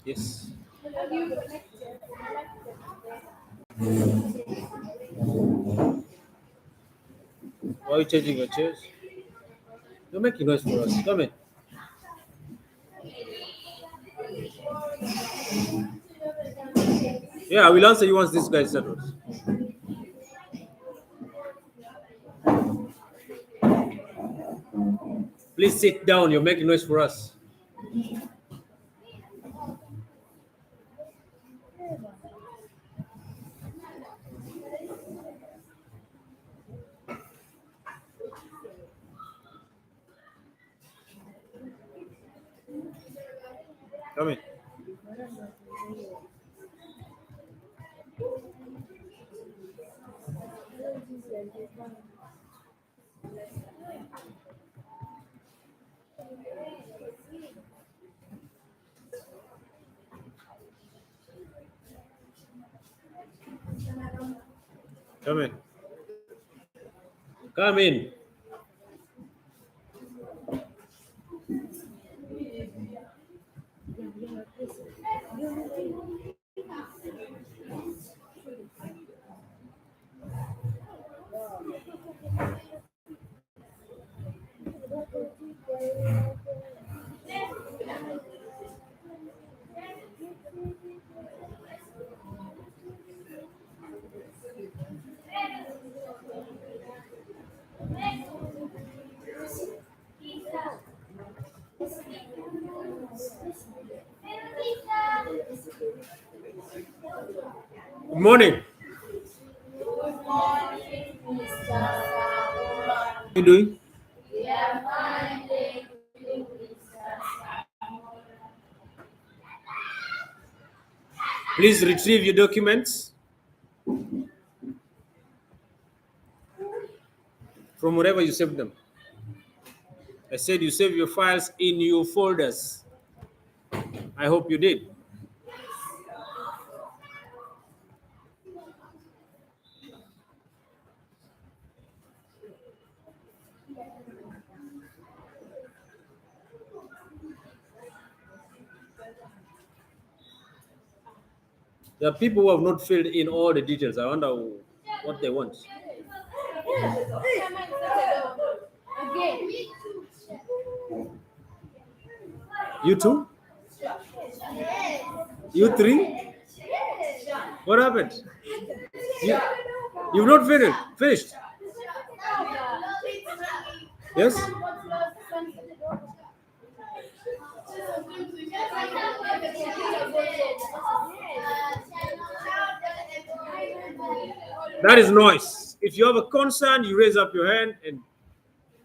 Yes. Why are you changing your chairs? You're making noise for us. Come in. Yeah, I will answer you once this guy settles. Please sit down. You're making noise for us. Come in. Come in. Come in. Good morning. How are you doing? Please retrieve your documents from wherever you saved them. I said you save your files in your folders. I hope you did. There are people who have not filled in all the details. I wonder what they want. You too? You three? What happened? You, you've not finished. Finished? Yes? That is noise. If you have a concern, you raise up your hand and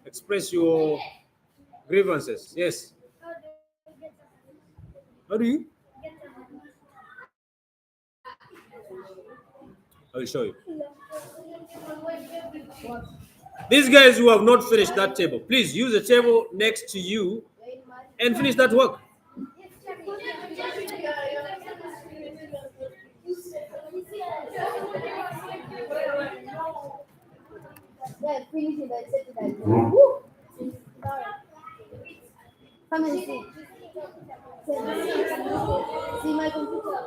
express your grievances. Yes. How do you? I will show you. These guys who have not finished that table, please use the table next to you and finish that work. Come and see. See my computer.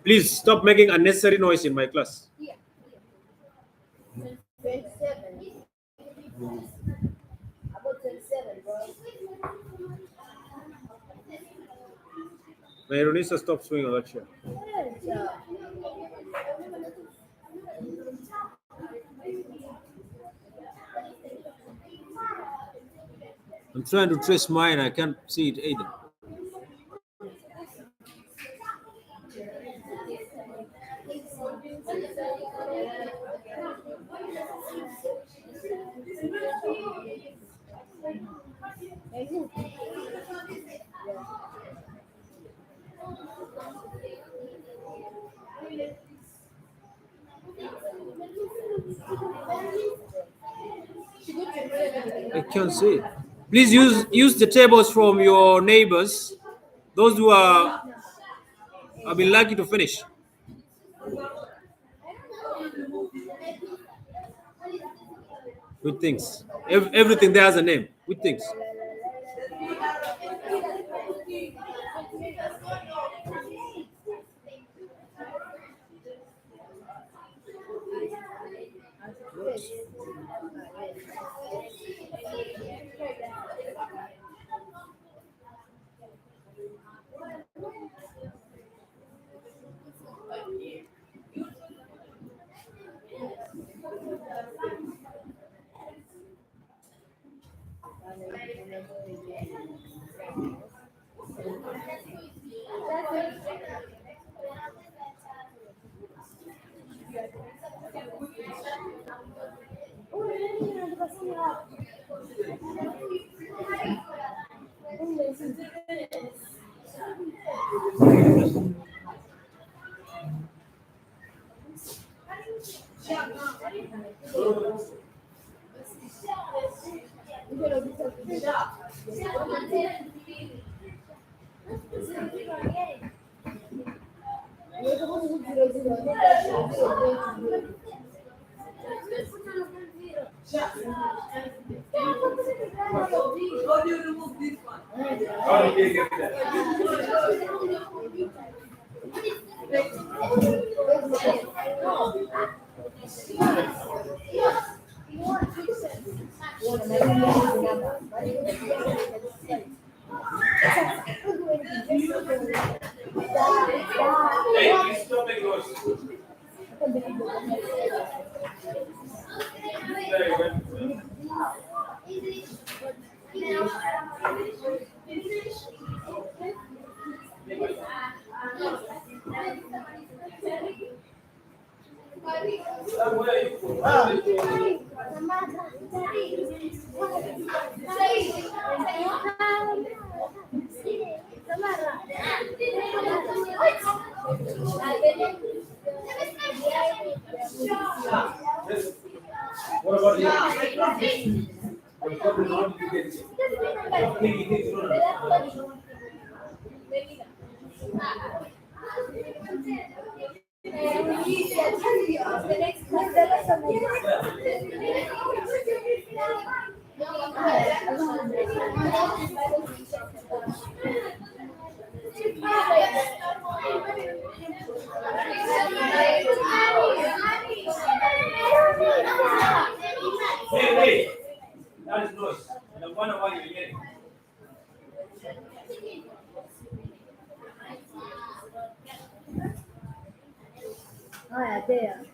Please stop making unnecessary noise in my class. 27. About 27, bro. Mayronisa, stop swinging on that chair. I'm trying to trace mine. I can't see it either. I can't see it. Please use the tables from your neighbors, those who are have been lucky to finish. Good things. Everything there has a name. Good things. How do you remove this one? Hey, stop making noise. What about you? Hey, that is noise. And I wonder why you're yelling. Ah, there.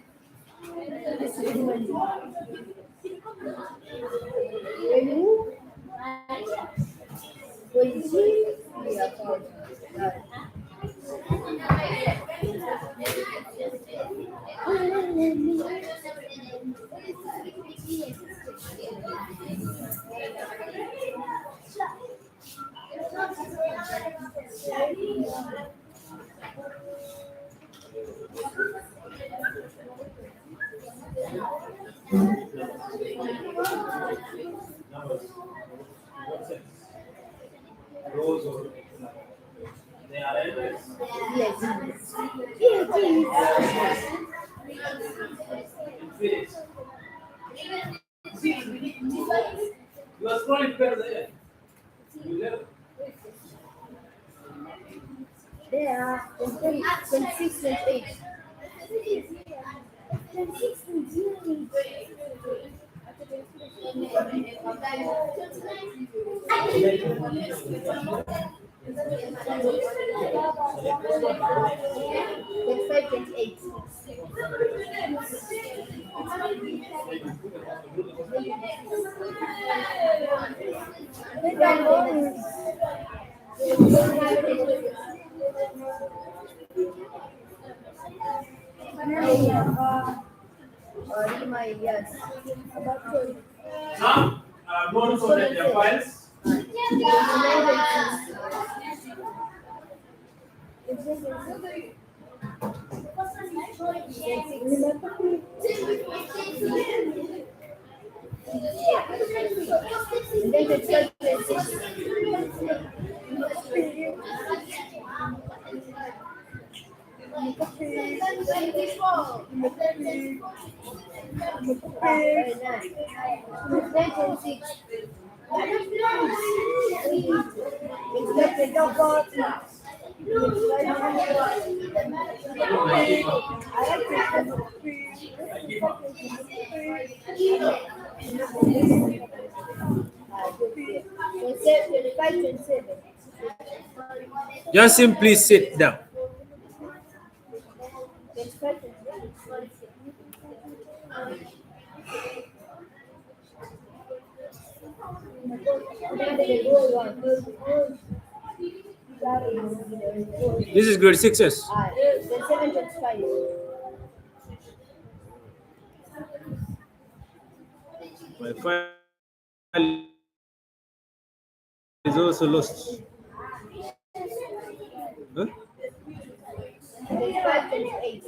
Remove. Poesia. Numbers. What sense? Rows or they are elements. Yes. Yes. Infinite. You are scrolling better there. You there? There are 26, 28. 26, 28. 25, 28. Yes. Some are known for their files. Very nice. 26. Just simply sit down. This is grade 6s. My file is also lost. Huh? 28.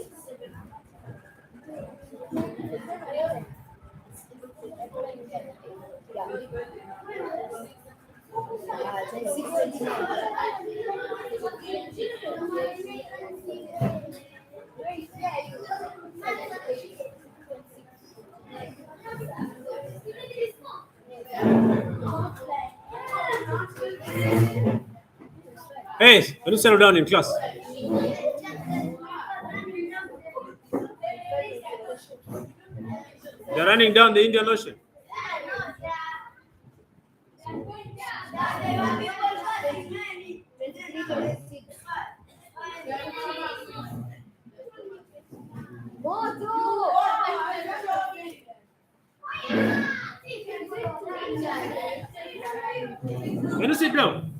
Hey, can you settle down in class? They're running down the Indian Ocean. Can you sit down?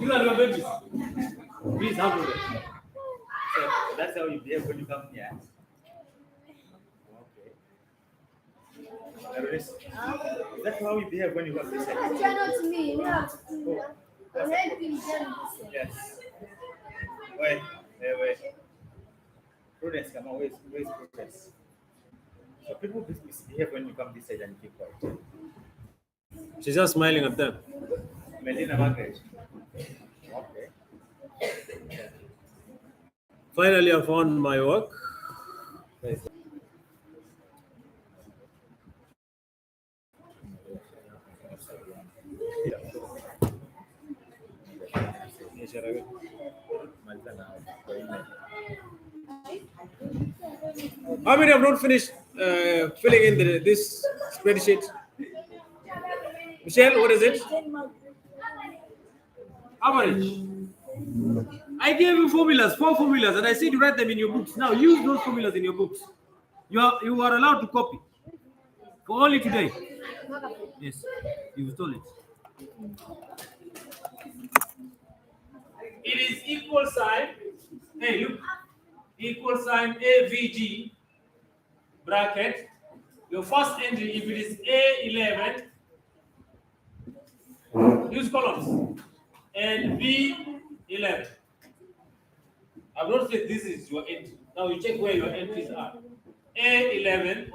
You are your babies. Please have it. So that's how you behave when you come here. Okay. Is that how you behave when you come this side? Not me. You have to. I'm helping them. Yes. Wait. Prudence, come on. Where's prudence? So people misbehave when you come this side and you keep quiet. She's just smiling at them. Melina Margaret. Okay. Finally, I found my work. How many have not finished filling in this spreadsheet? Michelle, what is it? Average. I gave you formulas, 4 formulas, and I said you write them in your books. Now use those formulas in your books. You are allowed to copy for only today. Yes, you stole it. It is equal sign. Hey, look. Equal sign AVG bracket. Your first entry, if it is A11, use columns, and B11. I've not said this is your entry. Now you check where your entries are. A11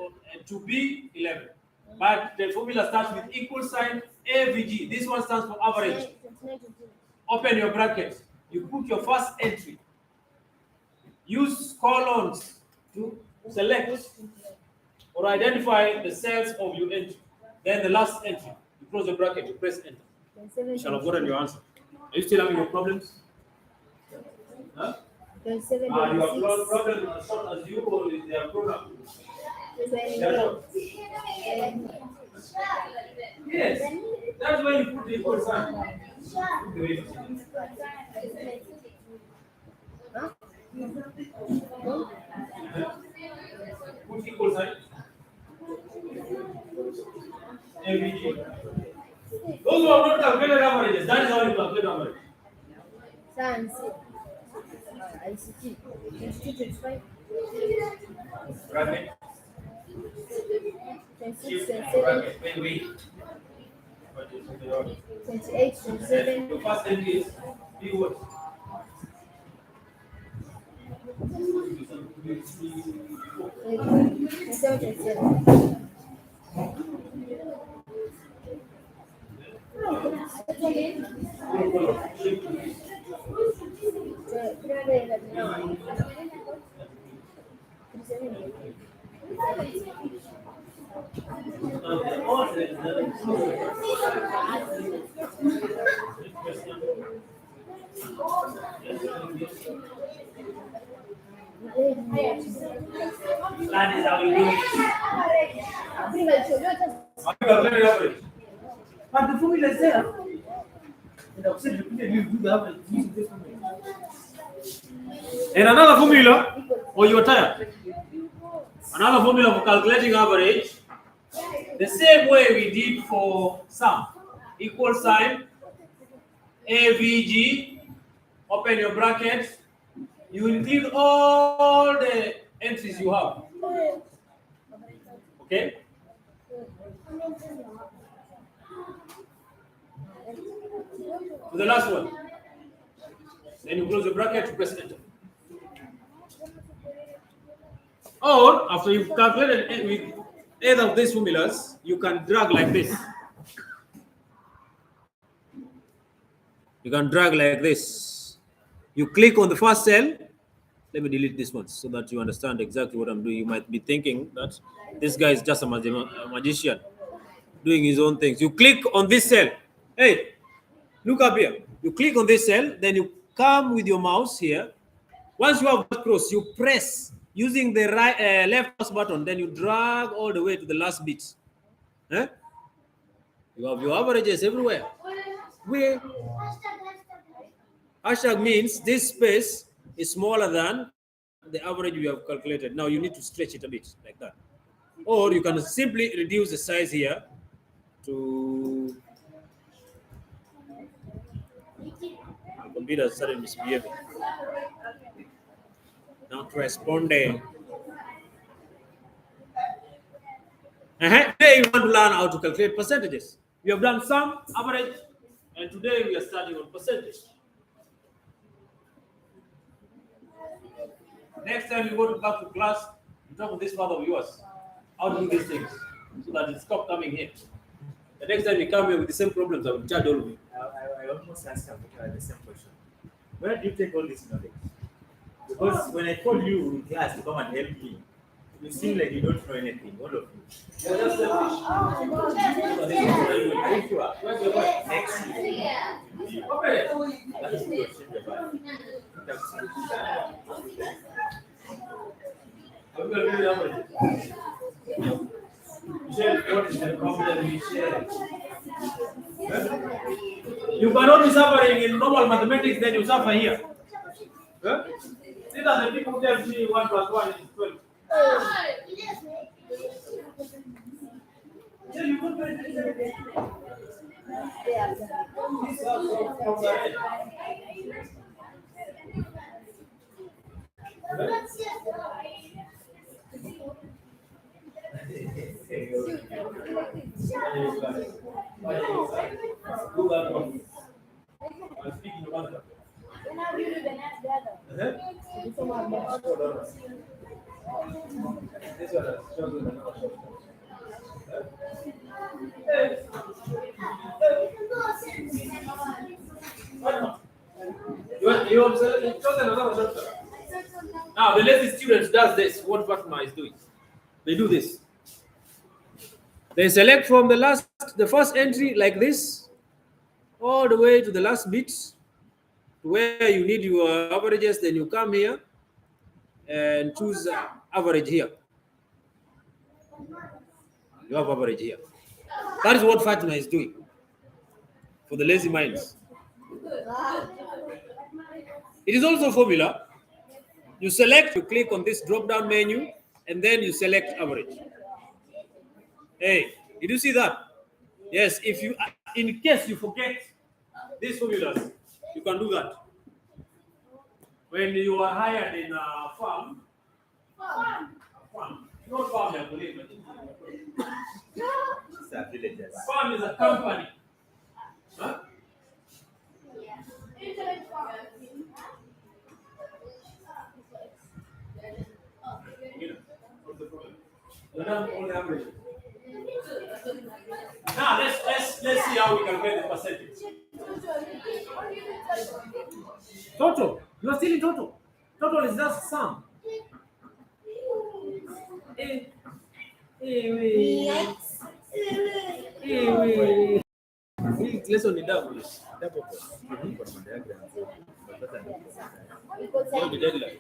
to B11. But the formula starts with equal sign AVG. This one stands for average. Open your bracket. You put your first entry. Use columns to select or identify the cells of your entry. Then the last entry. You close the bracket, you press enter. You shall have gotten your answer. Are you still having your problems? Huh? You have problems as short as you or they are program? Yes, that's why you put the equal sign. Put equal sign. AVG. Those who have not calculated averages, that is how you calculate average. Science. ICT. 22, 25. Bracket. 26, Shift 27. bracket. When we. What is the order? 28, 27. Your first entry is B what? 27, 27. That is how you do it. How you calculate average? But the formula is there. And I've said repeatedly you do the average using this formula. And another formula, or you're tired. Another formula for calculating average, the same way we did for sum. Equal sign, AVG, open your bracket. You include all the entries you have. Okay? To the last one. Then you close the bracket to press enter. Or after you've calculated with either of these formulas, you can drag like this. You can drag like this. You click on the first cell. Let me delete this one so that you understand exactly what I'm doing. You might be thinking that this guy is just a magician doing his own things. You click on this cell. Hey, look up here. You click on this cell, then you come with your mouse here. Once you have that cross, you press using the left mouse button, then you drag all the way to the last bit. Eh? You have your averages everywhere. Where hashtag means this space is smaller than the average you have calculated. Now you need to stretch it a bit like that. Or you can simply reduce the size here to the computer started misbehaving. Now to respond there. Today we want to learn how to calculate percentages. We have done sum, average, and today we are starting on percentage. Next time you go to back to class, you talk with this father of yours how to do these things so that it stop coming here. The next time you come here with the same problems, I will charge all of you. I almost asked the same question. Where do you take all this knowledge? Because when I called you in class to come and help me, you seem like you don't know anything, all of you. You're just selfish. Are you sure? Where's your wife? Next year. Okay. That is good. Change your mind. I'm going to read the average. Michelle, what is the problem, Michelle? You cannot be suffering in normal mathematics, then you suffer here. Huh? These are the people who tell me 1 plus 1 is 12. Yeah, you don't very I'm speaking about that. This one has chosen another short. You observe, you chosen another shortcut. Now the lazy student does this. What Fatma is doing, they do this. They select from the first entry like this, all the way to the last bit, to where you need your averages. Then you come here and choose average here. You have average here. That is what Fatima is doing for the lazy minds. It is also a formula. You select, you click on this drop-down menu, and then you select average. Hey, did you see that? Yes, if you, in case you forget these formulas, you can do that. When you are hired in a farm, not farm, I believe, but It's a villagers. farm is a company. Huh? You know, what's the problem? You're not only average. Now let's see how we can get the percentage. Total. You are still in total. Total is just sum. Eh, eh, eh. Hii lesson ni double. Double cost. Kwa diagram. Leo ni deadline.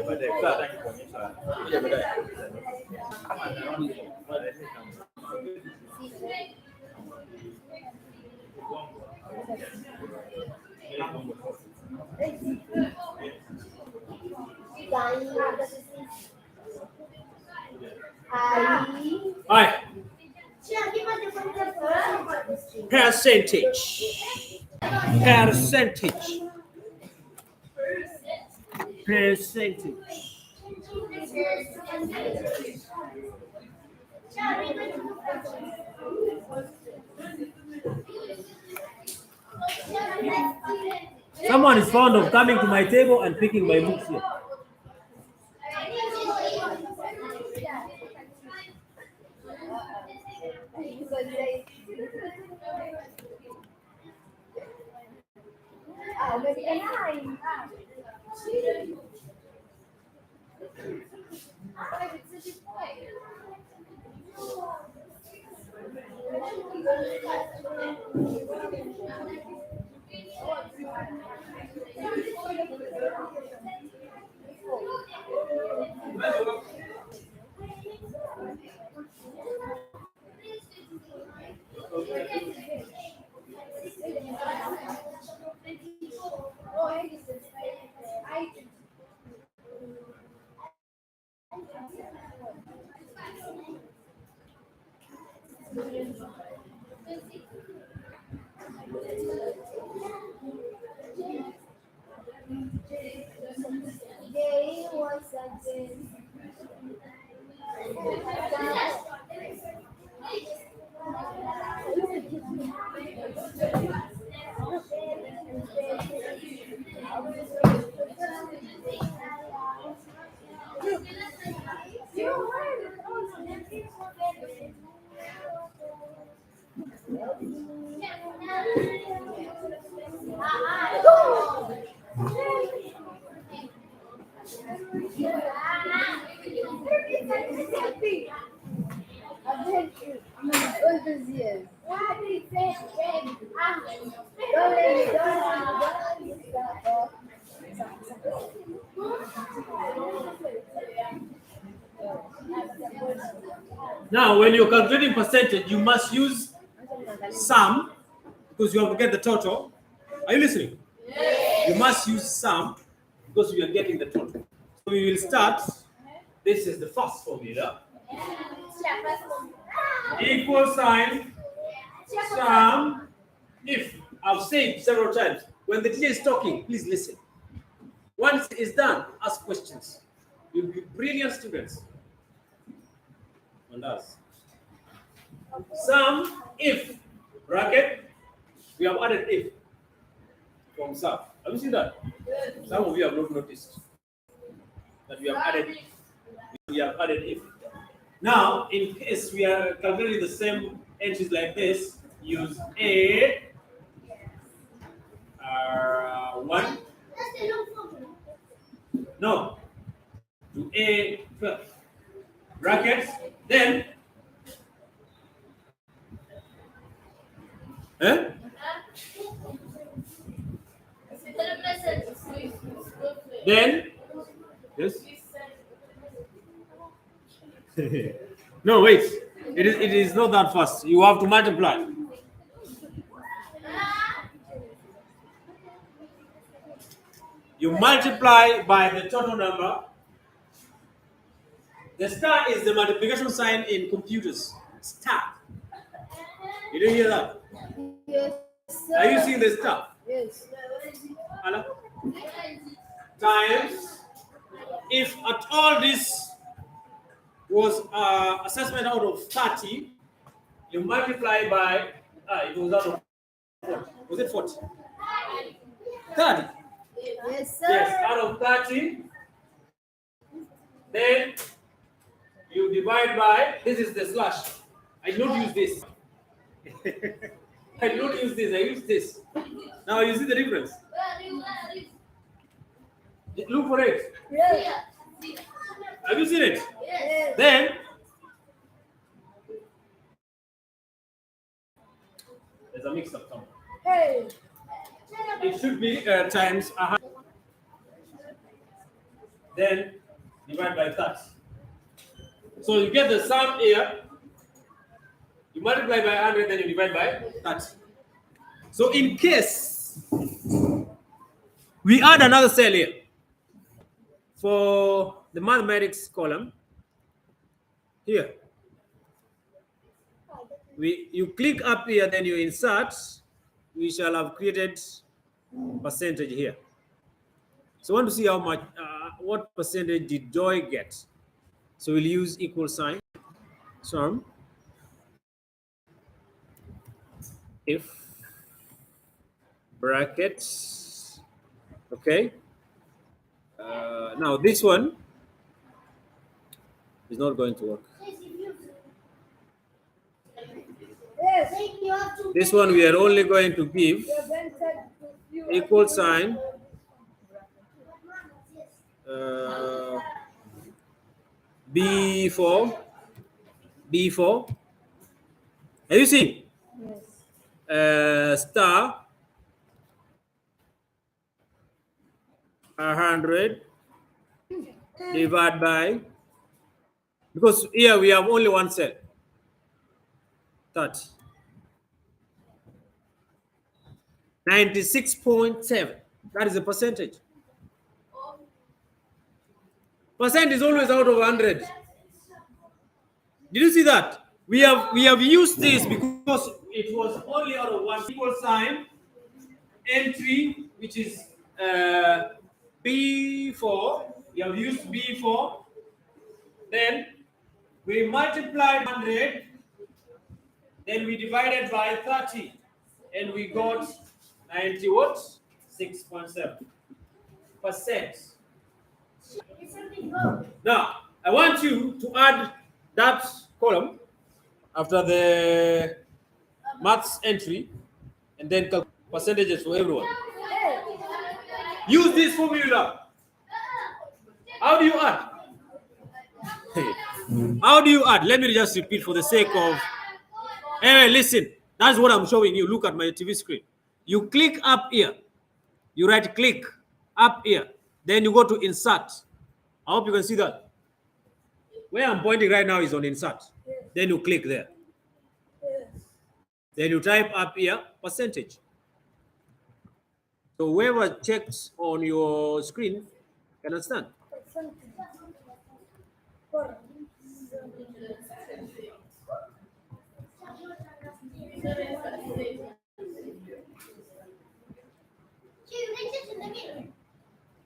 Baadaye kwa hataki kuonyesha. Kuja baadaye. Alright. Percentage. Percentage. Percentage. Someone is fond of coming to my table and picking my books here. Now, when you're calculating percentage, you must use sum because you have to get the total. Are you listening? You must use sum because you are getting the total. So we will start. This is the first formula. Equal sign sum if. I've said several times, when the teacher is talking, please listen. Once it's done, ask questions. You'll be brilliant students. And us. Sum if bracket. We have added if from sum. Have you seen that? Some of you have not noticed that we have added. We have added if. Now, in case we are calculating the same entries like this, use a 1. No. To a 12. Brackets. Then. Then. Yes. No, wait. It is not that fast. You have to multiply. You multiply by the total number. The star is the multiplication sign in computers. Star. You didn't hear that? Yes, sir. Are you seeing the star? Yes. Hello? times, if at all this was assessment out of 30, you multiply by, it was out of 40. Was it 40? 30. Yes, sir. Yes, out of 30, then you divide by, this is the slash. I don't use this. I don't use this, I use this. Now you see the difference. Look for it. Yes. Have you seen it? Yes. Then, there's a mix up somewhere. Hey. It should be times 100. Then divide by 30. So you get the sum here. You multiply by 100, then you divide by 30. So in case we add another cell here for the mathematics column, here you click up here, then you insert. We shall have created percentage here. So I want to see how much, what percentage did Joy get? So we'll use equal sign, sum, if brackets, okay. Now this one is not going to work. Yes. This one we are only going to give equal sign B4. Have you seen? Star 100 divide by, because here we have only one cell, 30. 96.7. That is the percentage. Percent is always out of 100. Did you see that? We have used this because it was only out of one equal sign entry, which is B4. We have used B4. Then we multiplied 100. Then we divided by 30, and we got 6.7%. Now I want you to add that column after the maths entry, and then percentages for everyone. Use this formula. How do you add? How do you add? Let me just repeat for the sake of. Hey, listen. That's what I'm showing you. Look at my TV screen. You click up here. You right click up here. Then you go to insert. I hope you can see that. Where I'm pointing right now is on insert. Then you click there. Then you type up here percentage. So whoever checks on your screen can understand.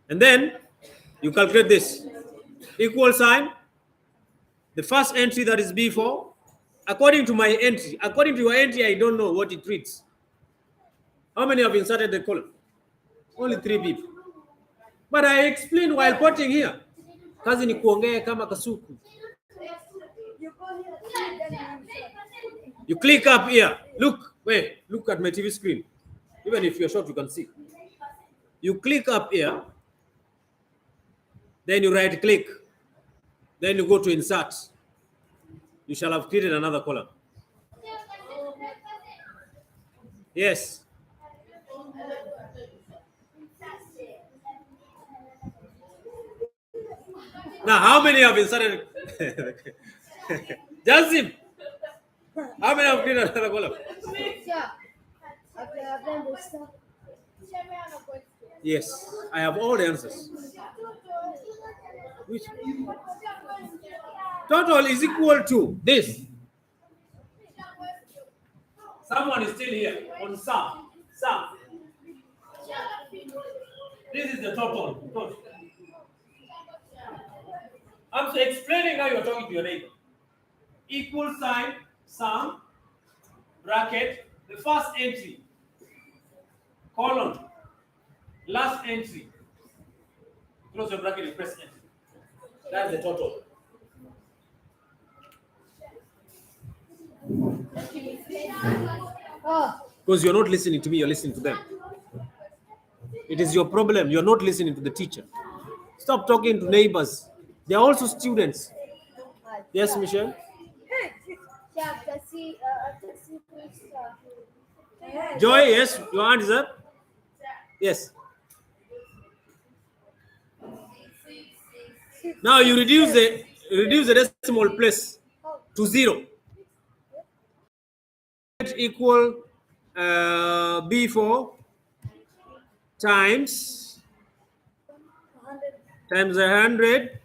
And then you calculate this. Equal sign. The first entry, that is B4. According to my entry, according to your entry, I don't know what it reads. How many have inserted the column? Only 3 people. But I explained while putting here. Kazi ni kuongea kama kasuku. You click up here. Look at my TV screen. Even if you're short, you can see. You click up here. Then you right click. Then you go to insert. You shall have created another column. Yes. Now, how many have inserted? Jasim, how many have created another column? Yes, I have all the answers. Which total is equal to this. Someone is still here on sum. This is the total. I'm explaining how you're talking to your neighbor. Equal sign, sum, bracket, the first entry, colon, last entry, close your bracket, you press enter. That's the total. Because you're not listening to me, you're listening to them. It is your problem. You're not listening to the teacher. Stop talking to neighbors. They're also students. Yes, Michelle? Joy, yes, your hand is up. Yes. Now you reduce the decimal place to 0. Equal B4 times 100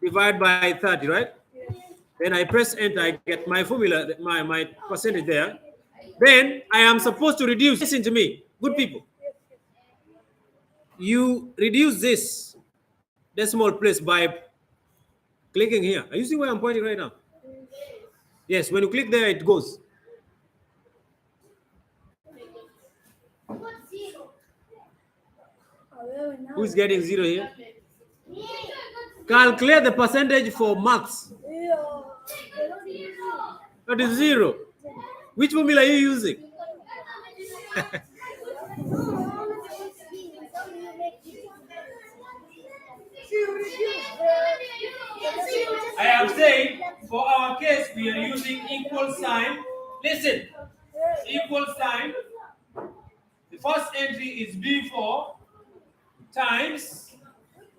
divided by 30, right? Then I press enter, I get my formula, my percentage there. Then I am supposed to reduce. Listen to me, good people. You reduce this decimal place by clicking here. Are you seeing where I'm pointing right now? Yes, when you click there, it goes. Who's getting 0 here? Calculate the percentage for marks. That is 0. Which formula are you using? I am saying for our case we are using equal sign. Listen, equal sign. The first entry is B4 times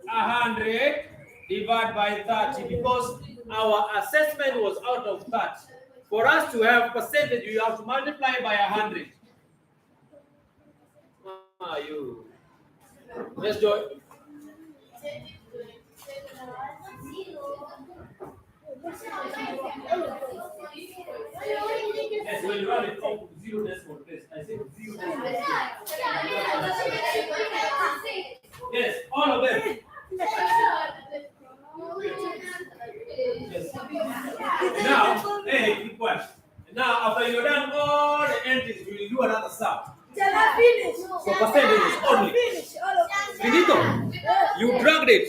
100 divided by 30 because our assessment was out of 30. For us to have percentage, you have to multiply by 100. You. Let's do it. Yes, when you run it up 0 decimal place. I said 0 decimal place. Yes, all of them. Yes. Now, hey, keep quiet. Now, after you've done all the entries, we will do another sum. For percentages only. Finito. You dragged it.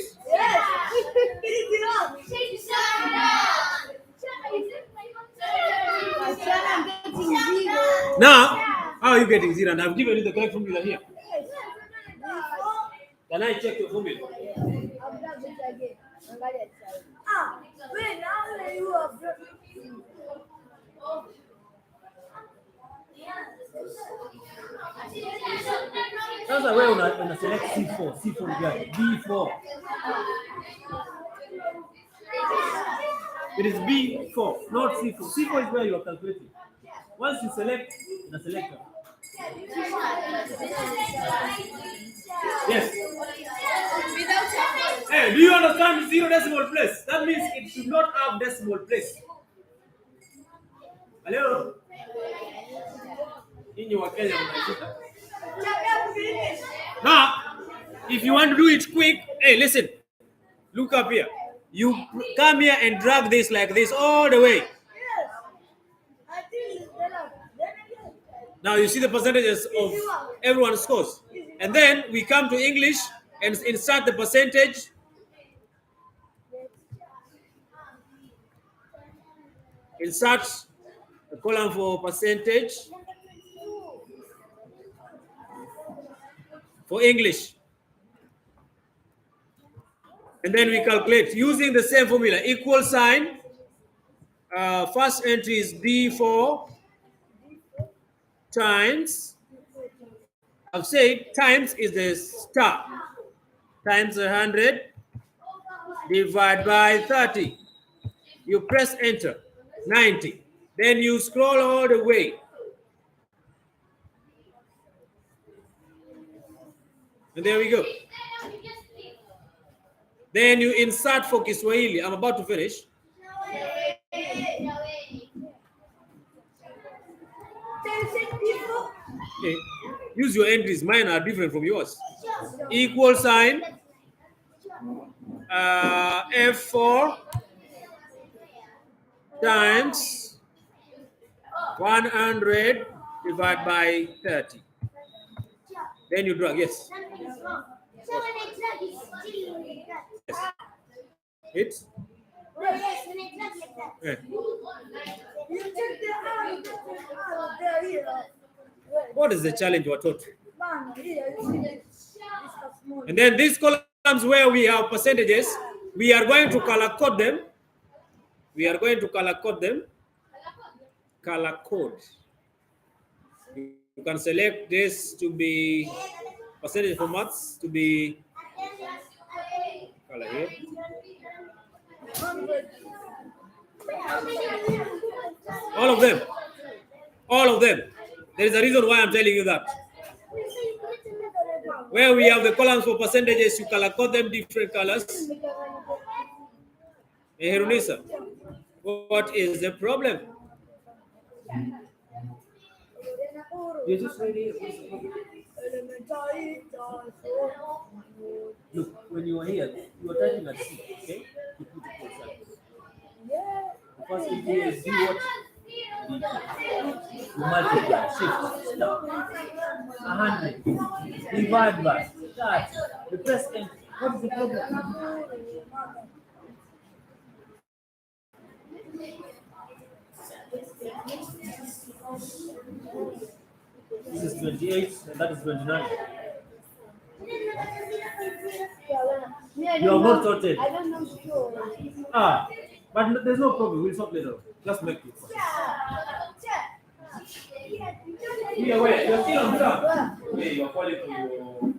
Now, how are you getting 0? And I've given you the correct formula here. Can I check your formula? Sasa wewe una select C4 gani? B4. It is B4, not C4. C4 is where you are calculating. Once you select the selector. Yes. Hey, do you understand 0 decimal place? That means it should not have decimal place. Hello? In your Kenya, now, if you want to do it quick, hey, listen. Look up here. You come here and drag this like this all the way. Now you see the percentages of everyone's scores. And then we come to English and insert the percentage. Insert the column for percentage for English. And then we calculate using the same formula, equal sign. First entry is B4 times, I've said times is the star, times 100 divided by 30. You press enter, 90. Then you scroll all the way. And there we go. Then you insert for Kiswahili. I'm about to finish. Okay. Use your entries. Mine are different from yours. Equal sign. F4 times 100 divided by 30. Then you drag, yes. Something is wrong. So when I drag, it's still like that. Yes. It's? Yes, when I drag like that. Yeah. You check the arm. There, here. What is the challenge we're taught? Man, here, you see this. Small. And then these columns where we have percentages, we are going to color code them. We are going to color code them. Color code. You can select this to be percentage formats to be color here. All of them. All of them. There is a reason why I'm telling you that. Where we have the columns for percentages, you color code them different colors. Hey, Herunisa, what is the problem? You're just ready. Look, when you are here, you are touching a C, okay? You put it yourself. Because if you do what you multiply, shift, stop, 100, divide by that, you press enter. What is the problem? This is 28 and that is 29. You are not sorted. I don't know sure. But there's no problem. We'll sort later. Just make it. Yeah, wait. You're still on top. Yeah, you're calling for your.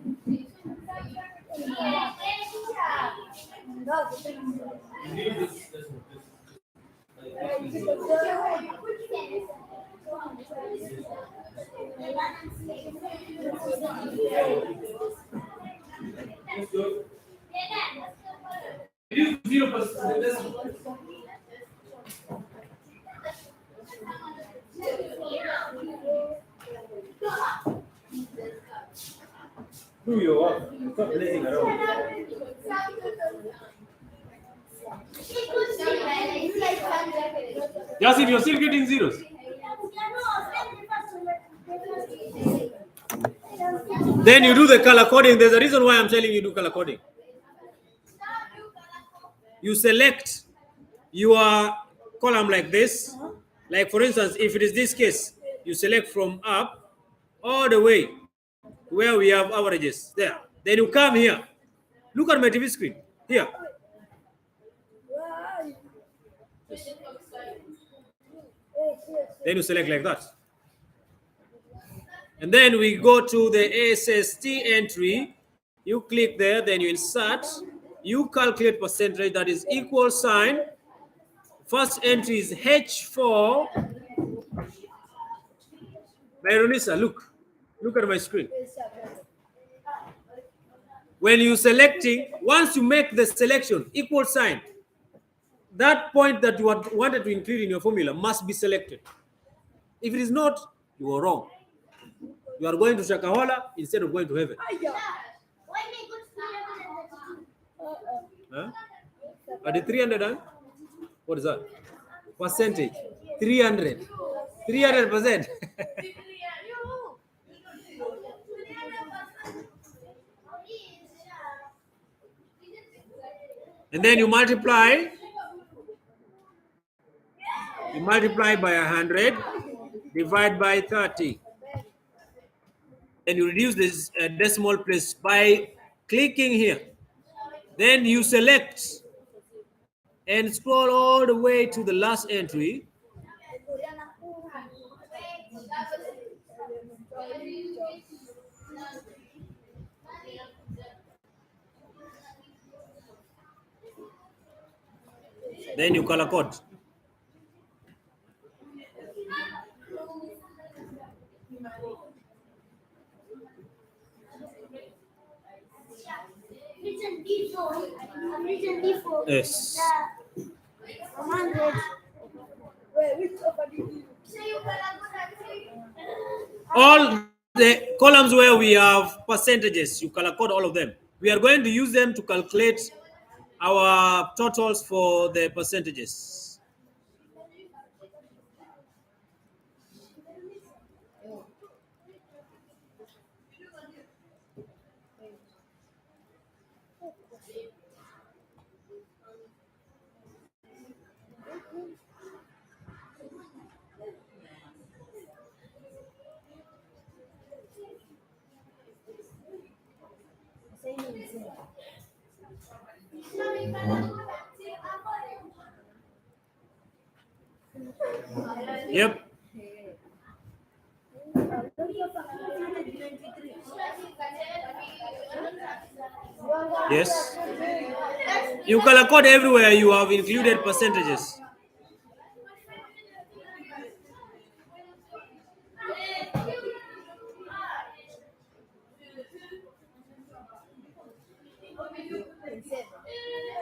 Use 0%. Do your work. Stop playing around. Just if you're still getting zeros. Then you do the color coding. There's a reason why I'm telling you do color coding. You select your column like this. Like for instance, if it is this case, you select from up all the way where we have averages. There. Then you come here. Look at my TV screen. Here. Then you select like that. And then we go to the ASST entry. You click there, then you insert. You calculate percentage, that is equal sign. First entry is H4. Myronisa, look at my screen. When you selecting, once you make the selection, equal sign, that point that you wanted to include in your formula must be selected. If it is not, you are wrong. You are going to Shakahola instead of going to heaven. Huh? Are the 300 and what is that? Percentage. 300. 300%. And then you multiply. You multiply by 100, divide by 30. And you reduce this decimal place by clicking here. Then you select and scroll all the way to the last entry. Then you color code. Yes. All the columns where we have percentages, you color code all of them. We are going to use them to calculate our totals for the percentages. Yep. Yes. You color code everywhere you have included percentages.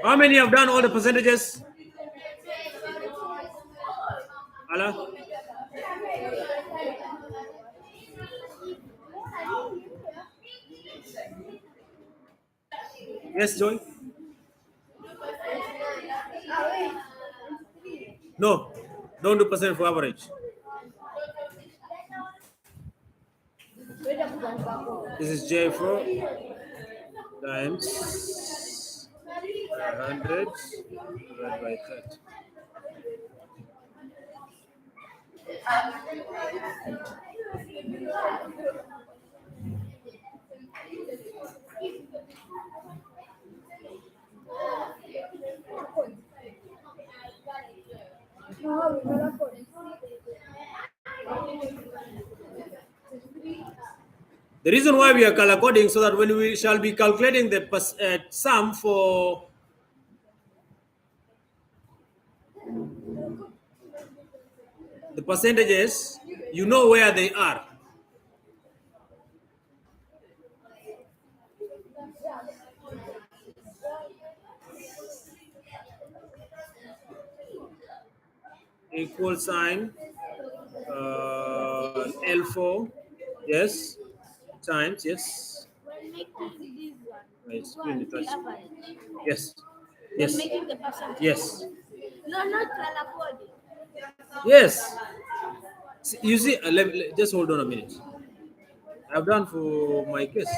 How many have done all the percentages? Allah? Yes, Joy? No, don't do percent for average. This is J4 times 100 divided by 30. The reason why we are color coding so that when we shall be calculating the sum for the percentages, you know where they are. Equal sign L4, yes, times, yes. When making Right, this screen one, it the touch. average. Yes, When yes, making the percentage. yes, No, not color coding. yes. You see, just hold on a minute. I've done for my case.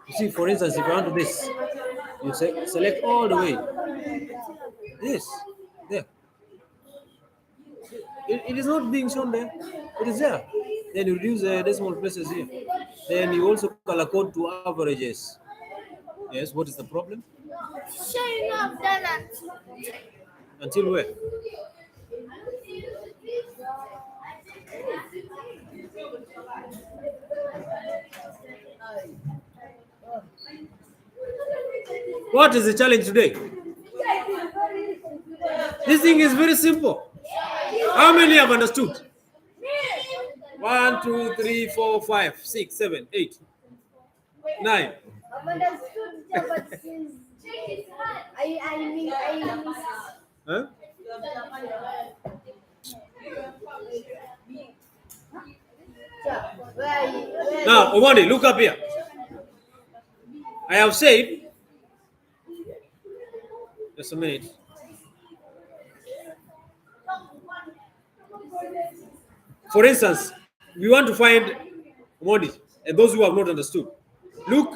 You see, for instance, if you want to this, you select all the way. Yes, there. It is not being shown there. It is there. Then you reduce the decimal places here. Then you also color code to averages. Yes, what is the problem? Showing up done it. Until where? What is the challenge today? This thing is very simple. How many have understood? 1, 2, 3, 4, 5, 6, 7, 8, 9. I've understood that, but since I miss. Huh? Now, Omani, look up here. I have said, just a minute. For instance, we want to find Omani and those who have not understood. Look,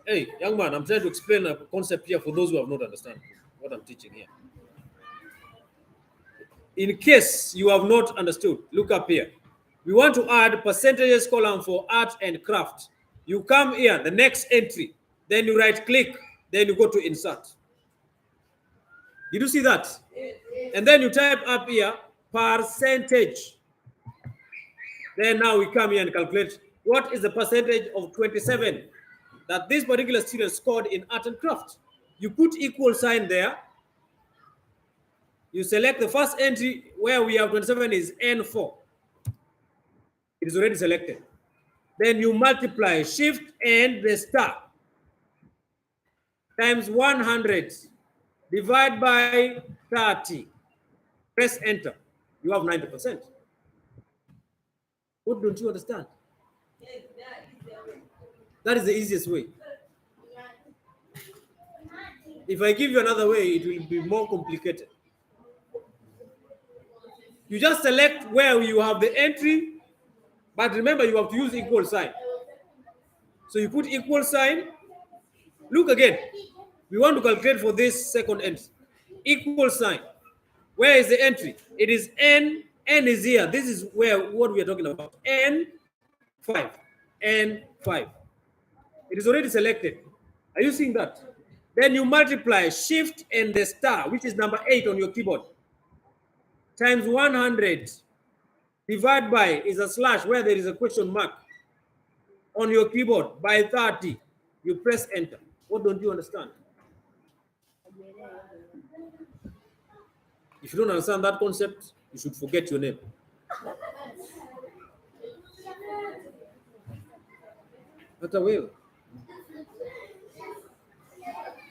hey, young man, I'm trying to explain a concept here for those who have not understood what I'm teaching here. In case you have not understood, look up here. We want to add percentages column for art and craft. You come here, the next entry, then you right click, then you go to insert. Did you see that? And then you type up here percentage. Then now we come here and calculate what is the percentage of 27 that this particular student scored in art and craft. You put equal sign there. You select the first entry where we have 27 is N4. It is already selected. Then you multiply shift and the star times 100 divide by 30. Press enter. You have 90%. What don't you understand? That is the easiest way. If I give you another way, it will be more complicated. You just select where you have the entry, but remember you have to use equal sign. So you put equal sign. Look again. We want to calculate for this second entry. Equal sign. Where is the entry? It is N. N is here. This is where what we are talking about. N5. N5. It is already selected. Are you seeing that? Then you multiply shift and the star, which is number 8 on your keyboard, times 100. Divide by is a slash where there is a question mark on your keyboard by 30. You press enter. What don't you understand? If you don't understand that concept, you should forget your name. Hata wewe.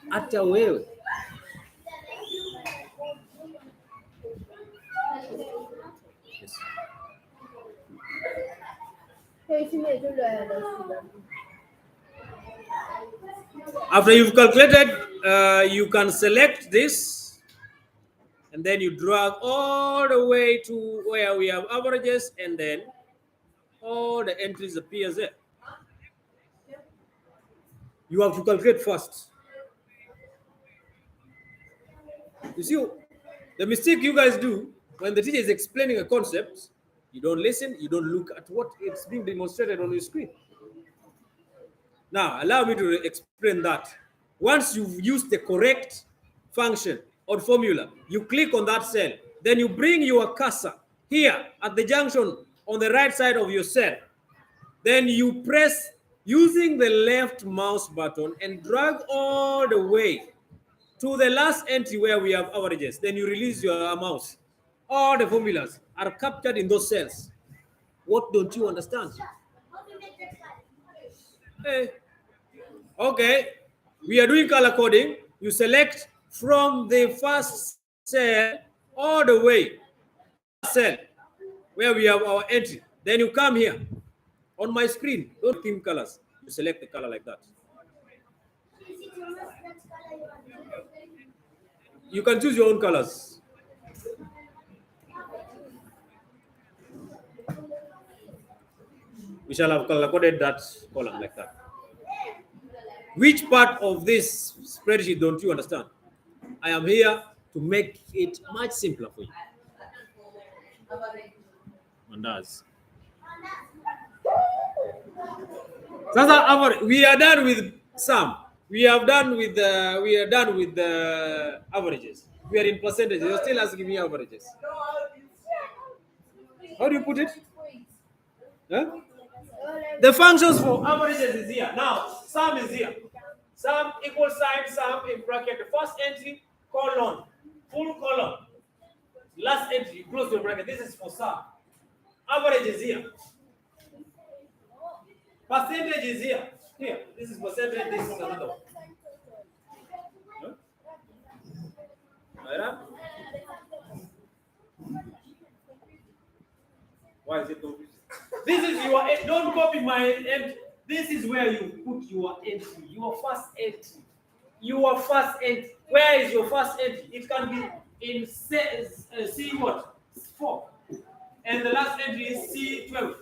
Hata wewe. Yes. After you've calculated, you can select this and then you drag all the way to where we have averages, and then all the entries appear there. You have to calculate first. You see, the mistake you guys do when the teacher is explaining a concept, you don't listen, you don't look at what it's being demonstrated on your screen. Now, allow me to explain that. Once you've used the correct function or formula, you click on that cell. Then you bring your cursor here at the junction on the right side of your cell. Then you press using the left mouse button and drag all the way to the last entry where we have averages. Then you release your mouse. All the formulas are captured in those cells. What don't you understand? Hey. Okay, we are doing color coding. You select from the first cell all the way cell where we have our entry. Then you come here on my screen. Don't theme colors. You select the color like that. You can choose your own colors. We shall have color coded that column like that. Which part of this spreadsheet don't you understand? I am here to make it much simpler for you. Mandas. Sasa, we are done with sum. We are done with the averages. We are in percentages. You're still asking me averages. How do you put it? Huh? The functions for averages is here. Now, sum is here. Sum equal sign, sum in bracket. The first entry, colon, full column. Last entry, you close the bracket. This is for sum. Average is here. Percentage is here. Here. This is percentage, this is another one. Huh? Right? Why is it confusing? This is your, don't copy my entry. This is where you put your entry, your first entry. Your first entry. Where is your first entry? It can be in C what? 4. And the last entry is C12.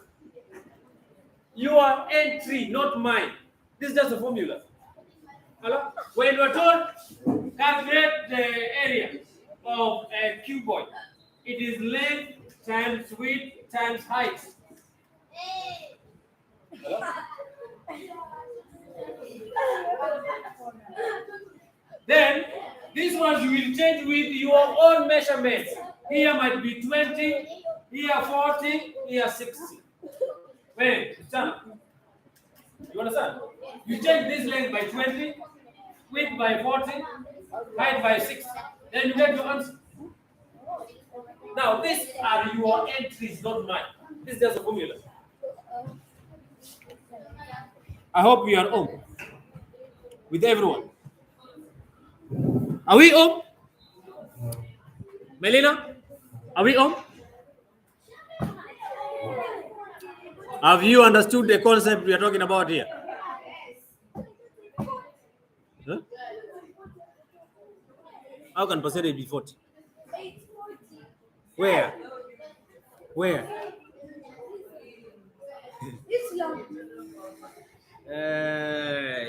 Your entry, not mine. This is just a formula. Hello? When you're told calculate the area of a cuboid, it is length times width times height. Hello? Then this one you will change with your own measurements. Here might be 20, here 40, here 60. Wait, you understand? You change this length by 20, width by 40, height by 60. Then you get your answer. Now, these are your entries, not mine. This is just a formula. I hope we are home with everyone. Are we home? Melina, are we home? Have you understood the concept we are talking about here? Huh? How can percentage be 40? Where? Where? Islam.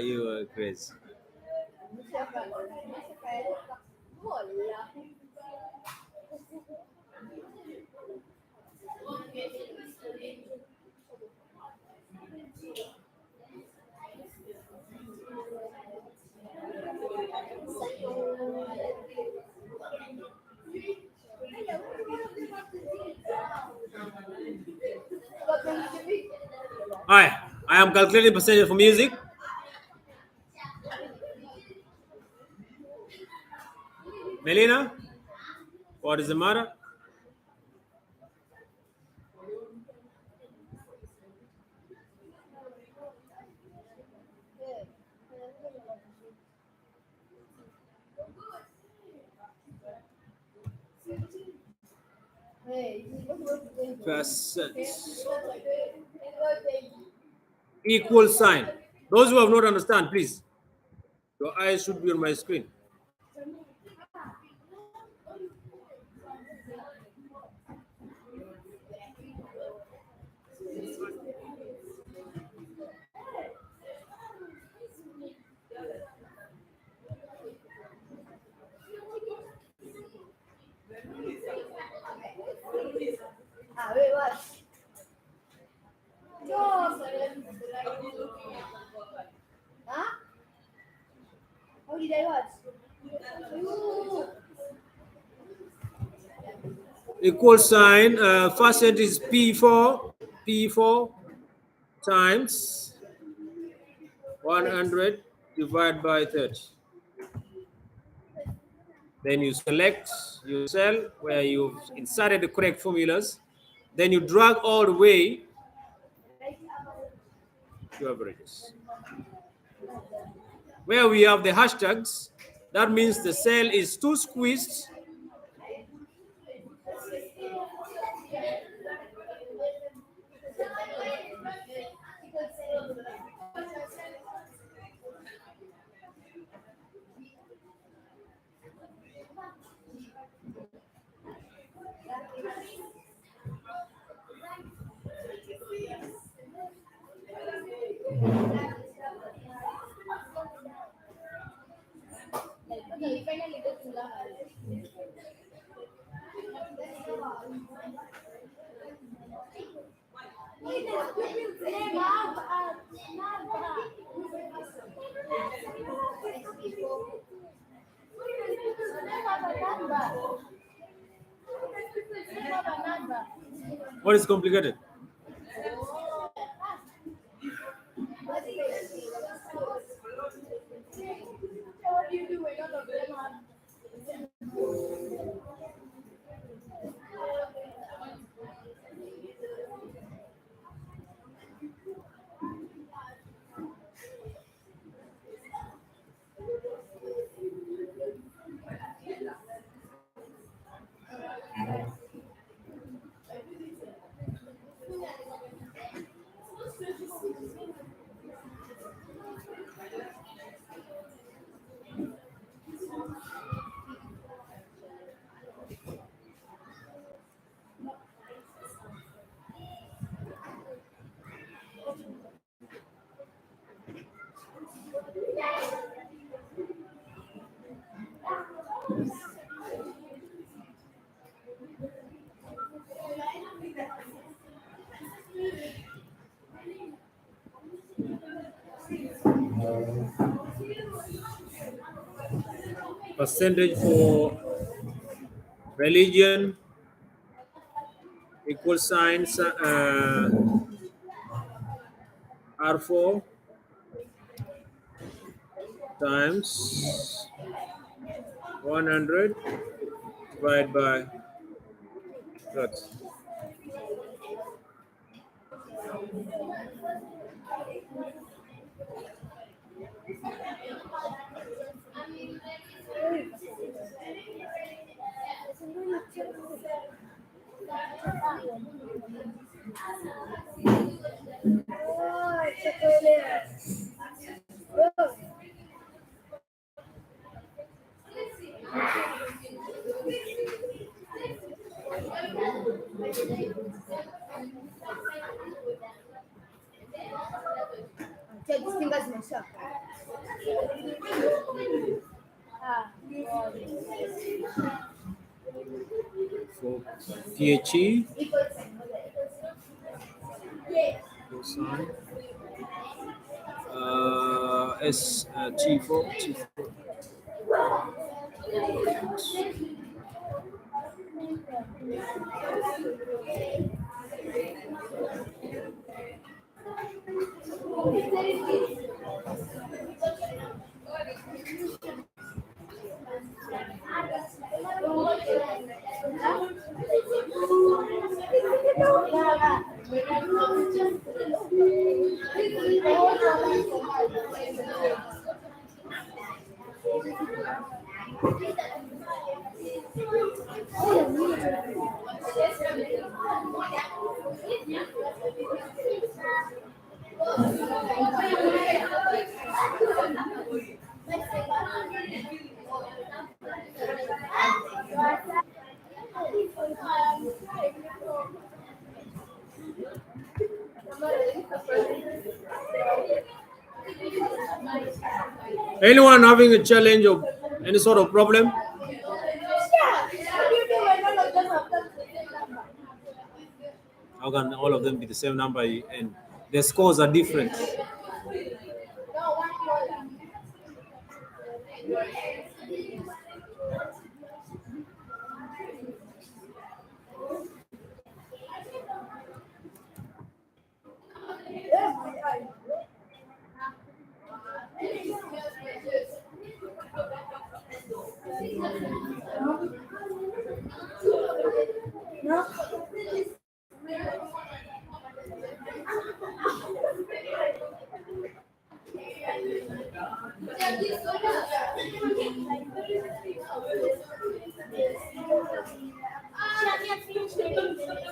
You are crazy. Molla. All right, I am calculating percentage for music. Melina, what is the matter? Percent. Equal sign. Those who have not understand, please. Your eyes should be on my screen. Ah, wait, what? No. Huh? How did I watch? Ooh. Equal sign. First set is P4 times 100 divided by 30. Then you select your cell where you've inserted the correct formulas. Then you drag all the way to averages. Where we have the hashtags, that means the cell is too squeezed. What is complicated? What do you do when all of them have Percentage for religion, equal signs, R4 times 100 divided by 30. Oh, chocolate. Oh. For PHE, cosine, T4, T4. Anyone having a challenge or any sort of problem? How can all of them be the same number and the scores are different?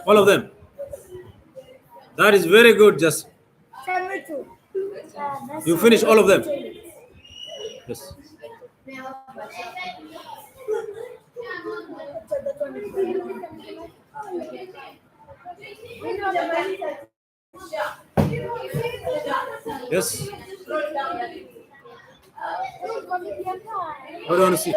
All of them. That is very good. Just you finish all of them. Yes. Yes. What do you want to see?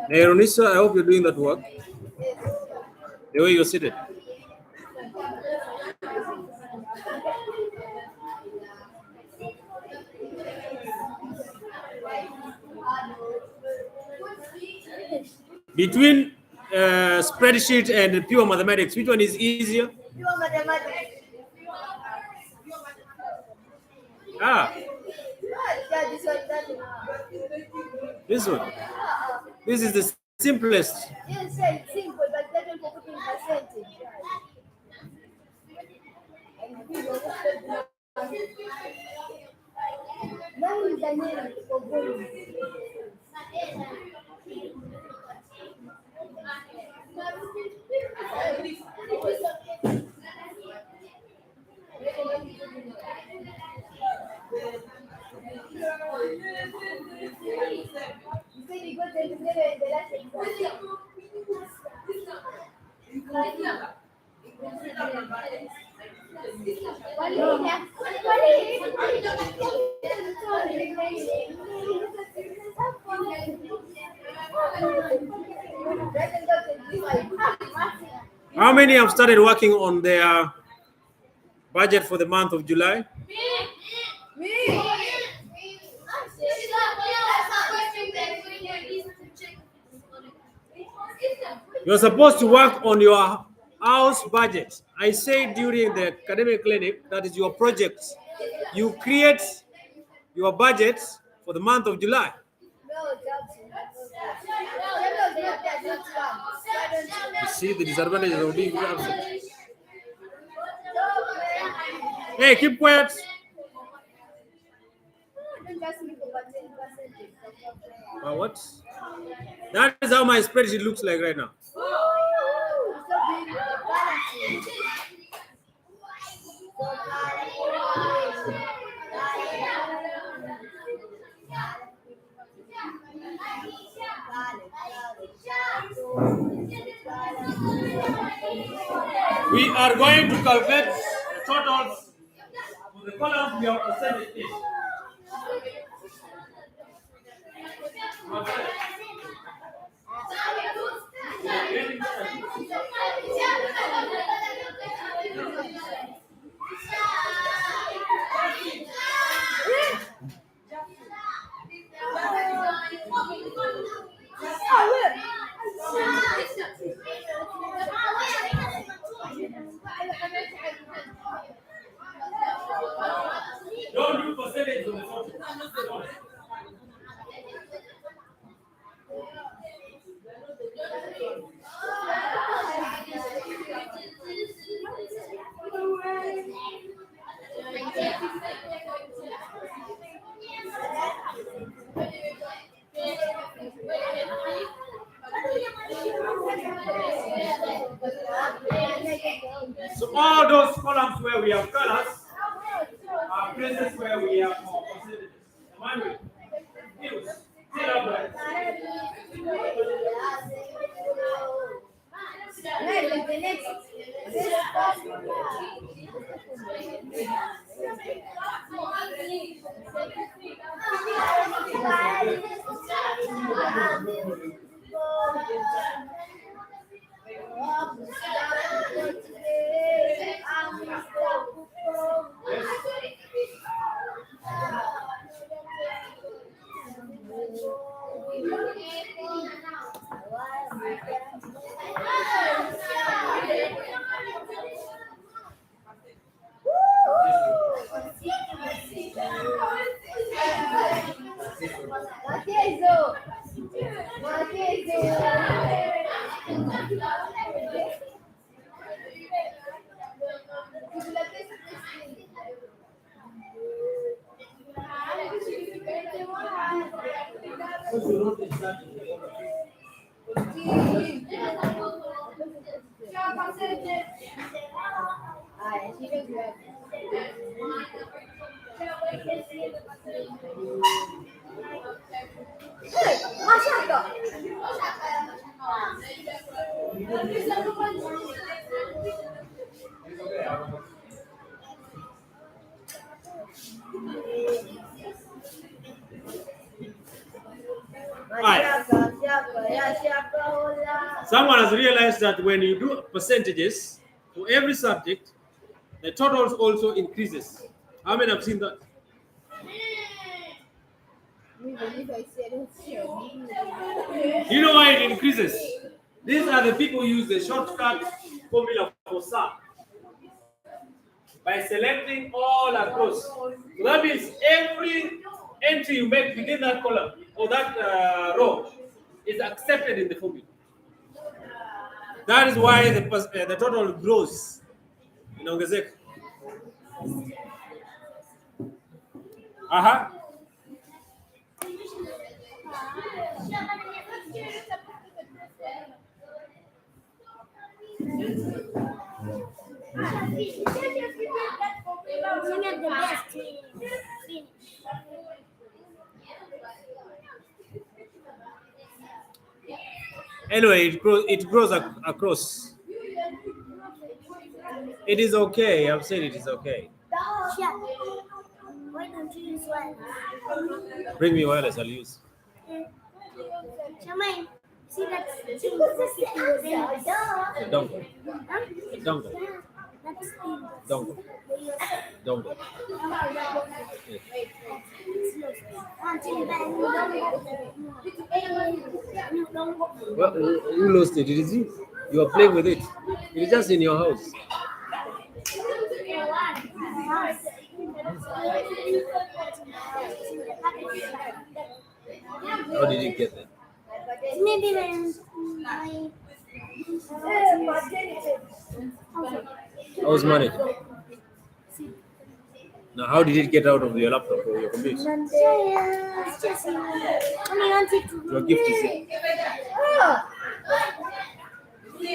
Hey, Ronisa, I hope you're doing that work. The way you're seated. Between spreadsheet and pure mathematics, which one is easier? Pure mathematics. Ah, Yeah, this one, that one. this one. This is the simplest. Yes, it's simple, but that one for putting percentage. Now is the name for volume. How many have started working on their budget for the month of July? You're supposed to work on your house budget. I say during the academic clinic, that is your projects. You create your budget for the month of July. No, Johnson. Yellow is not there, not one. Why don't you? You see the disadvantages of being absent. Hey, keep quiet. Don't just make a percentage. What? That is how my spreadsheet looks like right now. So big, balancing. We are going to calculate the totals for the columns we have presented in. Don't do percentage on the total. So all those columns where we have colors are places where we have more percentages. Am I right? Views. Sit up right. The next. Someone has realized that when you do percentages for every subject, the totals also increases. How many have seen that? You know why it increases? These are the people who use the shortcut formula for sum by selecting all across. So that means every entry you make within that column or that row is accepted in the formula. That is why the total grows. Inaongezeka. Aha. Anyway, it grows across. It is okay. I've said it is okay. Why don't you use wireless? Bring me wireless, I'll use. Shamain, see that thing? The dongle. Huh? The dongle. That's the Dongle. Dongle. Yes. Well, you lost it. It is you. You are playing with it. It is just in your house. How did you get there? Maybe when my How's money? Now, how did it get out of your laptop or your computer? it's just only want it to Your gift is here.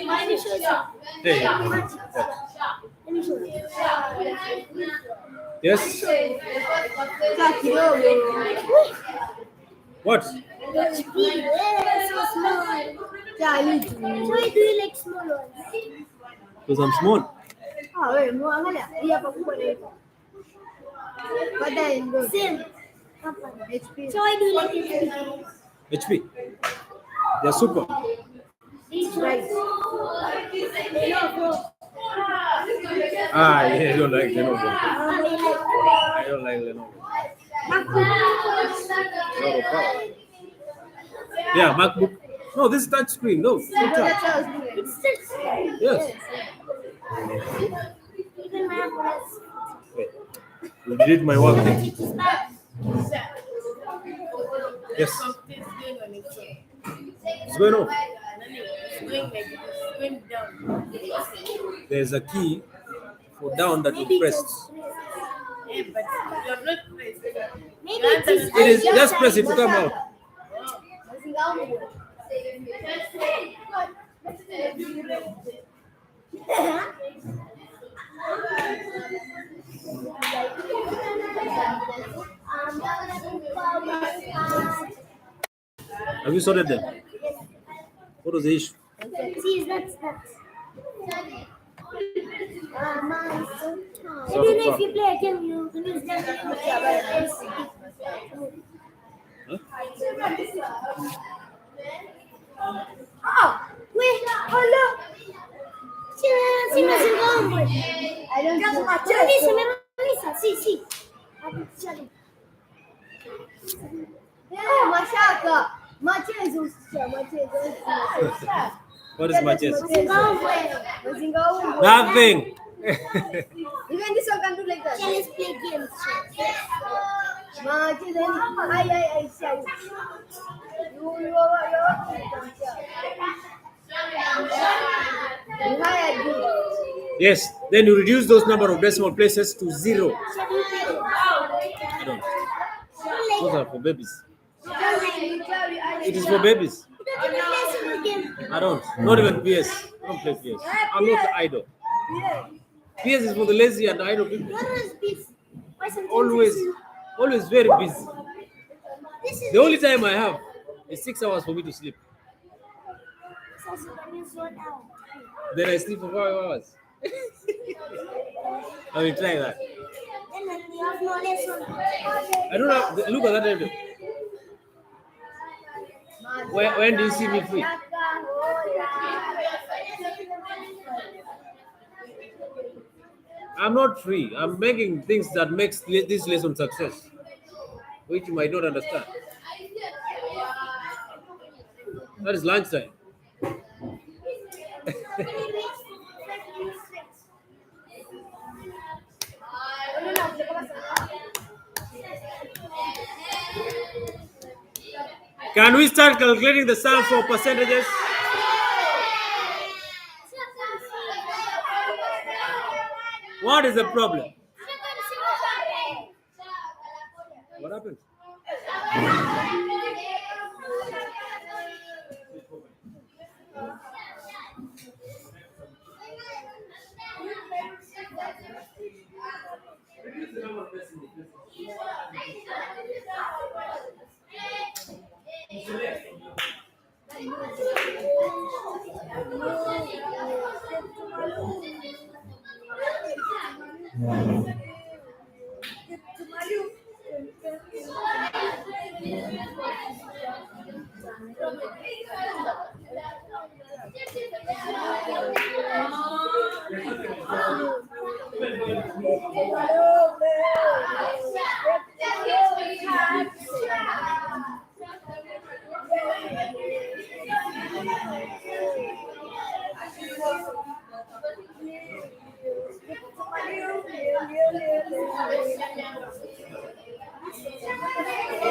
Let me show you. Hey. Let me show you. Yes? What? So small. So why do you like small ones? Because I'm small. Same. So why do you like it? HP. They're super. Ah, yeah, I don't like Lenovo. I don't like Lenovo. Lot of power. Yeah, MacBook. No, this is touch screen. No, no touch. It's just Yes. even my apples. Wait. You did my work. Yes. What's going on? There's a key for down that you pressed. Maybe It is just press it to come out. Have you sorted them? What was the issue? See, that's. Even if you play a game, you can use that. Huh? Oh, wait, hello. Sí, me hacen hombre. Sí. Oh, machaca. What is my chest? Mazinga Nothing. Even this one can do like that. Yeah, let's play games. Yes. Then you reduce those number of decimal places to 0. I don't. Those are for babies. It is for babies. I don't. Not even PS. I don't play PS. I'm not the idol. PS is for the lazy and idle people. Always very busy. The only time I have is 6 hours for me to sleep. Then I sleep for 5 hours. I will try that. I don't know. Look at that table. When do you see me free? I'm not free. I'm making things that makes this lesson success, which you might not understand. That is lunchtime. Can we start calculating the sum for percentages? What is the problem? What happened?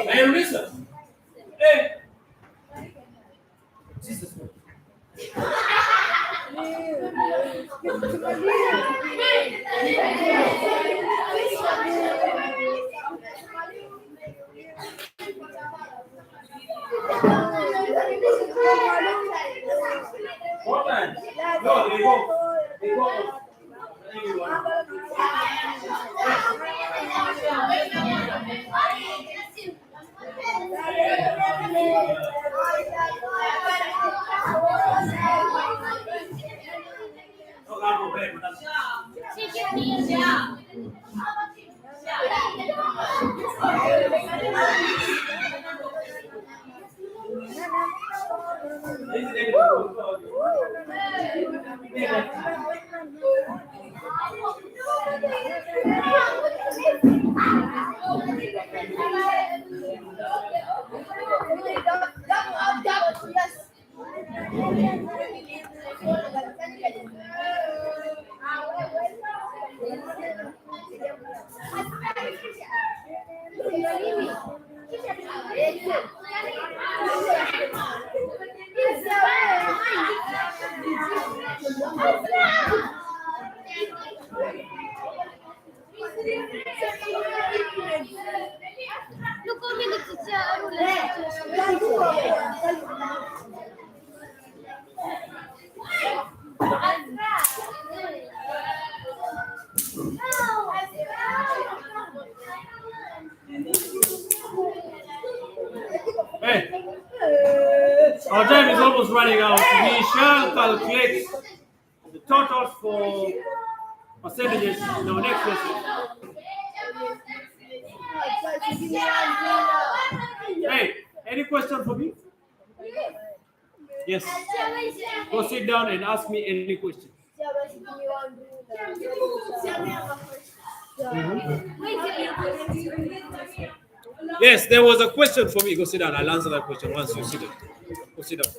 Are you Hey! Jesus. What man? No, they go. They go. Anyone. No, no, no, Hey, our time is almost running out. We shall calculate the totals for percentages in our next lesson. Hey, any question for me? Yes. Go sit down and ask me any question. Yes, there was a question for me. Go sit down. I'll answer that question once you sit down. Go sit down.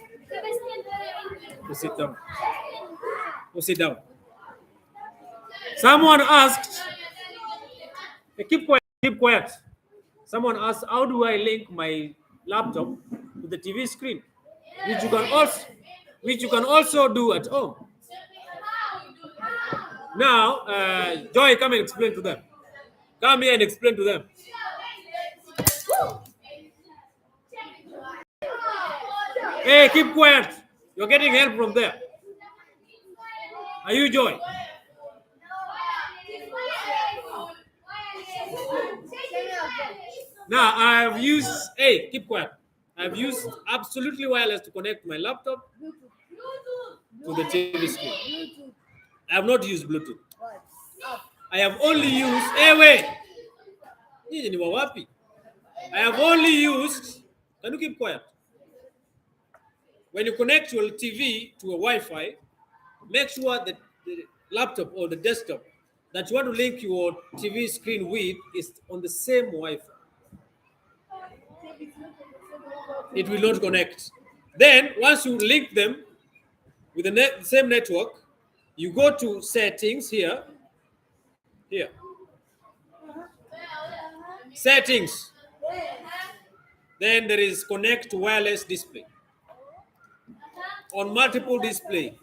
Go sit down. Go sit down. Someone asked, hey, keep quiet, keep quiet. Someone asked, how do I link my laptop to the TV screen? Which you can also do at home. Now, Joy, come and explain to them. Come here and explain to them. Hey, keep quiet. You're getting help from there. Are you Joy? Now, I've used, hey, keep quiet. I've used absolutely wireless to connect my laptop to the TV screen. I have not used Bluetooth. I have only used, hey, wait. I have only used, can you keep quiet? When you connect your TV to a Wi-Fi, make sure that the laptop or the desktop that you want to link your TV screen with is on the same Wi-Fi. It will not connect. Then, once you link them with the same network, you go to settings here. Here. Settings. Then there is connect wireless display. On multiple display.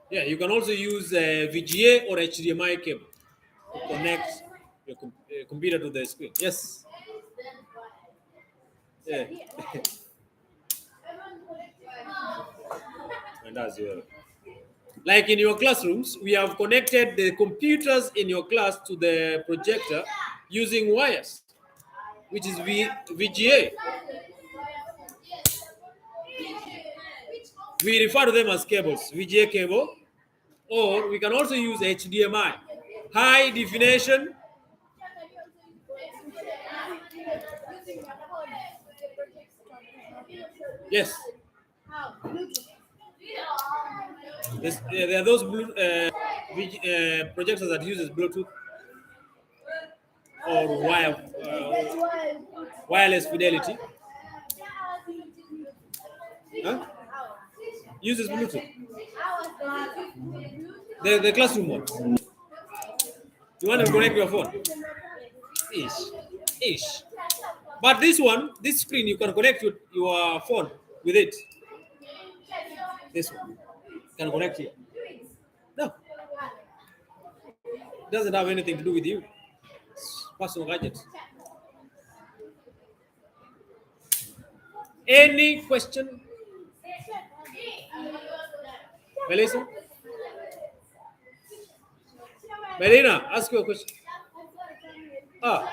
Yeah, you can also use VGA or HDMI cable to connect your computer to the screen. Yes. Yeah. And as well. Like in your classrooms, we have connected the computers in your class to the projector using wires, which is VGA. We refer to them as cables, VGA cable, or we can also use HDMI, high definition. Yes. There are those projectors that uses Bluetooth or wireless fidelity. Huh? Uses Bluetooth. The classroom one. You want to connect your phone? Ish. But this one, this screen, you can connect your phone with it. This one can connect here. No, it doesn't have anything to do with you. It's personal gadgets. Any question, Melissa? Melina, ask your question. Ah,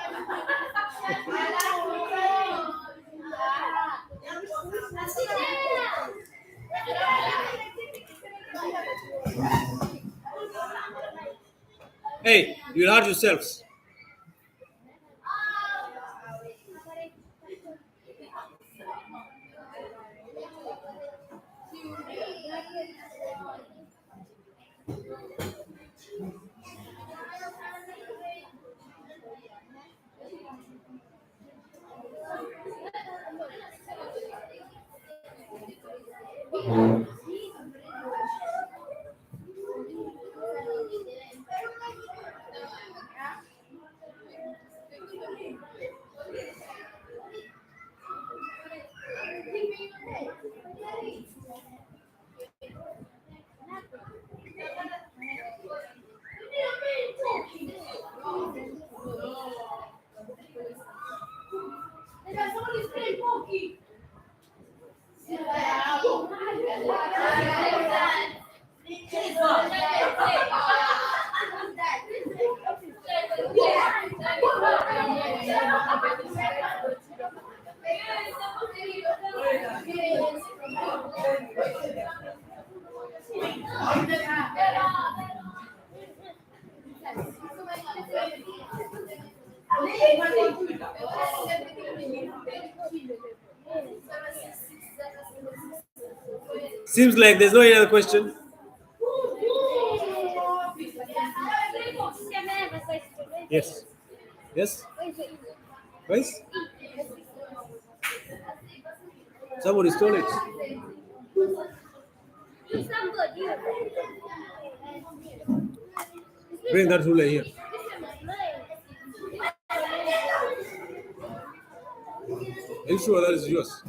hey, you'll hurt yourselves. Seems like there's no any other question. Yes. Yes. Yes. Somebody stole it. Bring that ruler here. Are you sure that is yours?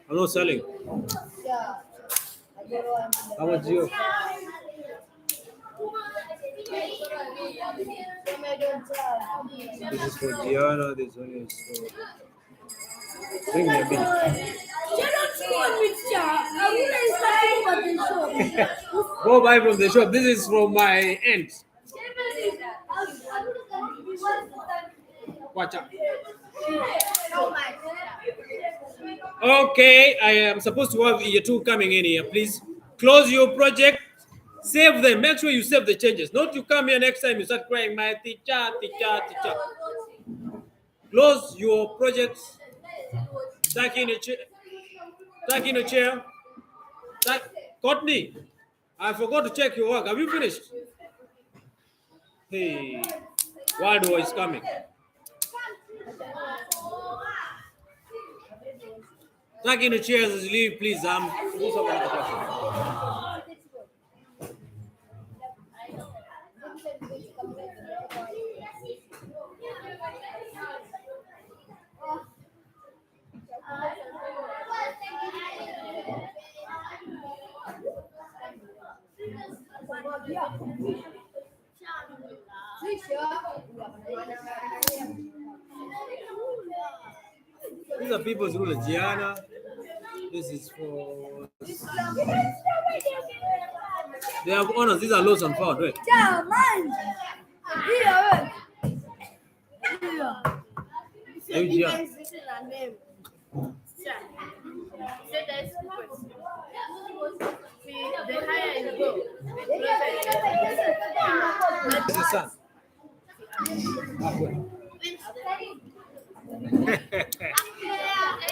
I'm not selling. How much you? This is for Gianna. This one is for. Bring me a bit. Go buy from the shop. This is from my end. Watch out. Okay, I am supposed to have year 2 coming in here. Please close your project. Save them. Make sure you save the changes. Not you come here next time you start crying, my teacher, teacher, teacher. Close your projects. Tuck in a chair. Tuck in a chair. Courtney, I forgot to check your work. Have you finished? Hey, Wild War is coming. Tuck in the chairs as you leave, please. Do some other question. These are people's rulers. Gianna. This is for. They have honors. These are lost and found, right? Hey, Gianna. This is son.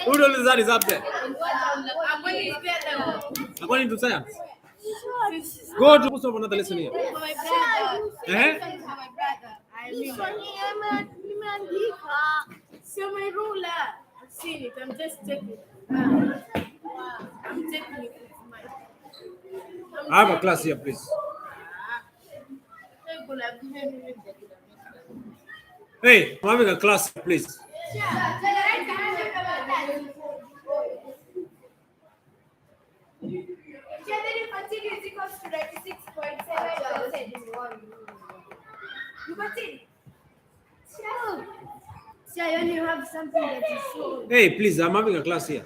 Who knows that is up there? According to science. Go to most of another lesson here. For my brother. Eh? For my brother. So my ruler. I've seen it. I'm just taking it. I'm taking it with my I have a class here, please. Hey, I'm having a class here, please. See, I only have something that is so. Hey, please, I'm having a class here.